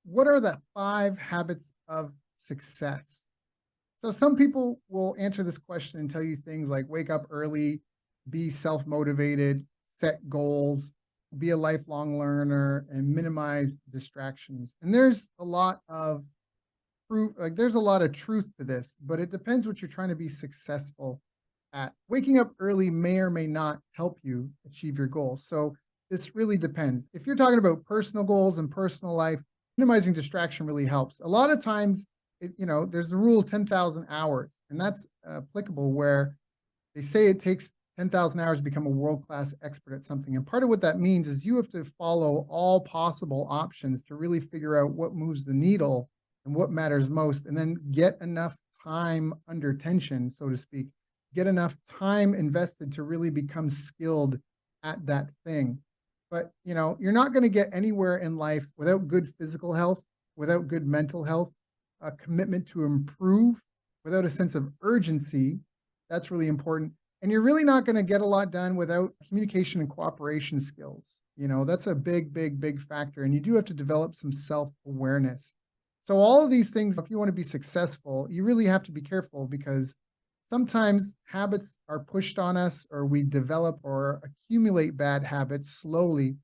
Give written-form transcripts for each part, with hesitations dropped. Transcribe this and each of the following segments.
what are the 5 habits of success? So some people will answer this question and tell you things like wake up early, be self-motivated, set goals, be a lifelong learner, and minimize distractions. And there's a lot of proof, like there's a lot of truth to this, but it depends what you're trying to be successful at. Waking up early may or may not help you achieve your goals. So this really depends. If you're talking about personal goals and personal life, minimizing distraction really helps. A lot of times, there's the rule of 10,000 hours, and that's applicable where they say it takes 10,000 hours to become a world-class expert at something. And part of what that means is you have to follow all possible options to really figure out what moves the needle and what matters most, and then get enough time under tension, so to speak, get enough time invested to really become skilled at that thing. But, you're not going to get anywhere in life without good physical health, without good mental health, a commitment to improve, without a sense of urgency. That's really important. And you're really not going to get a lot done without communication and cooperation skills. That's a big, big, big factor. And you do have to develop some self-awareness. So all of these things, if you want to be successful, you really have to be careful because sometimes habits are pushed on us or we develop or accumulate bad habits slowly.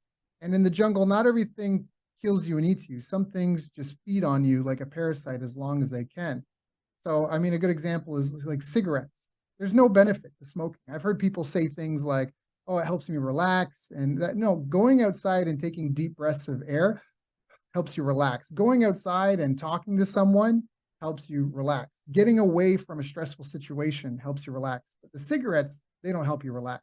And in the jungle, not everything kills you and eats you. Some things just feed on you like a parasite as long as they can. So, I mean, a good example is like cigarettes. There's no benefit to smoking. I've heard people say things like, oh, it helps me relax. And that, no, going outside and taking deep breaths of air helps you relax. Going outside and talking to someone helps you relax. Getting away from a stressful situation helps you relax. But the cigarettes, they don't help you relax,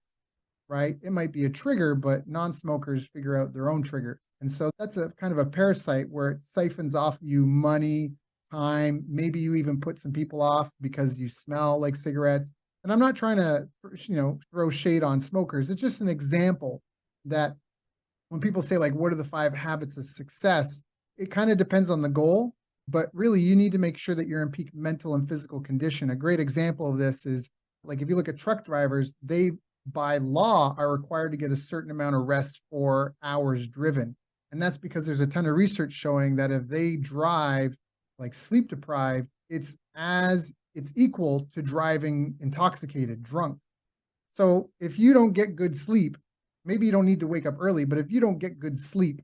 right? It might be a trigger, but non-smokers figure out their own triggers. And so that's a kind of a parasite where it siphons off you money, time. Maybe you even put some people off because you smell like cigarettes. And I'm not trying to, throw shade on smokers. It's just an example that when people say like, what are the 5 habits of success? It kind of depends on the goal, but really you need to make sure that you're in peak mental and physical condition. A great example of this is like, if you look at truck drivers, they by law are required to get a certain amount of rest for hours driven. And that's because there's a ton of research showing that if they drive like sleep deprived, it's equal to driving intoxicated, drunk. So if you don't get good sleep, maybe you don't need to wake up early, but if you don't get good sleep,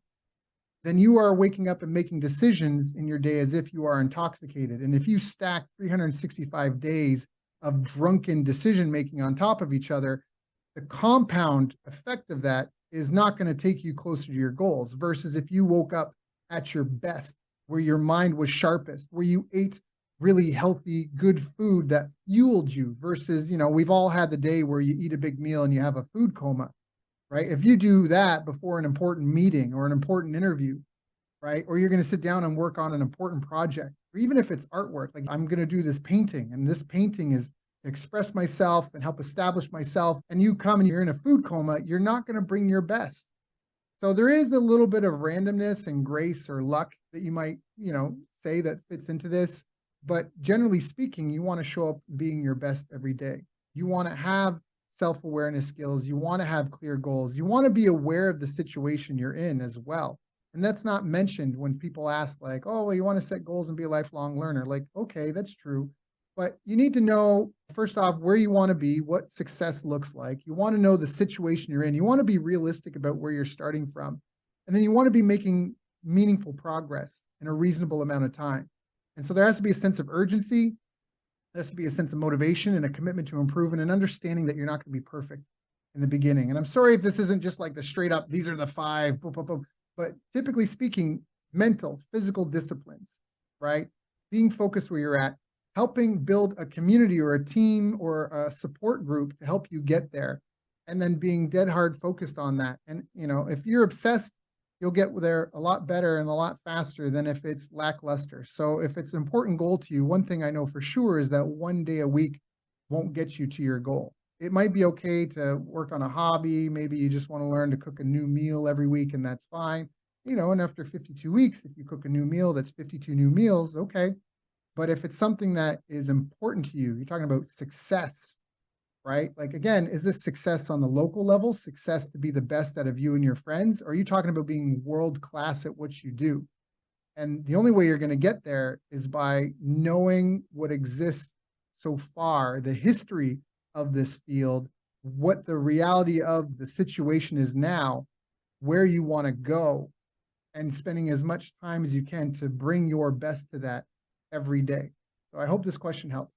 then you are waking up and making decisions in your day as if you are intoxicated. And if you stack 365 days of drunken decision making on top of each other, the compound effect of that is not going to take you closer to your goals versus if you woke up at your best, where your mind was sharpest, where you ate really healthy, good food that fueled you versus, we've all had the day where you eat a big meal and you have a food coma, right? If you do that before an important meeting or an important interview, right? Or you're going to sit down and work on an important project, or even if it's artwork, like I'm going to do this painting and this painting is to express myself and help establish myself. And you come and you're in a food coma, you're not going to bring your best. So there is a little bit of randomness and grace or luck that you might, say that fits into this. But generally speaking, you want to show up being your best every day. You want to have self-awareness skills. You want to have clear goals. You want to be aware of the situation you're in as well. And that's not mentioned when people ask like, oh, well, you want to set goals and be a lifelong learner. Like, okay, that's true. But you need to know, first off, where you want to be, what success looks like. You want to know the situation you're in. You want to be realistic about where you're starting from. And then you want to be making meaningful progress in a reasonable amount of time. And so there has to be a sense of urgency. There has to be a sense of motivation and a commitment to improve and an understanding that you're not going to be perfect in the beginning. And I'm sorry if this isn't just like the straight up, these are the 5, boom, boom, boom. But typically speaking, mental, physical disciplines, right? Being focused where you're at, helping build a community or a team or a support group to help you get there, and then being dead hard focused on that. And, if you're obsessed, you'll get there a lot better and a lot faster than if it's lackluster. So if it's an important goal to you, one thing I know for sure is that one day a week won't get you to your goal. It might be okay to work on a hobby. Maybe you just want to learn to cook a new meal every week, and that's fine. And after 52 weeks, if you cook a new meal, that's 52 new meals, okay. But if it's something that is important to you, you're talking about success, right? Like, again, is this success on the local level, success to be the best out of you and your friends? Or are you talking about being world class at what you do? And the only way you're going to get there is by knowing what exists so far, the history of this field, what the reality of the situation is now, where you want to go, and spending as much time as you can to bring your best to that every day. So I hope this question helps.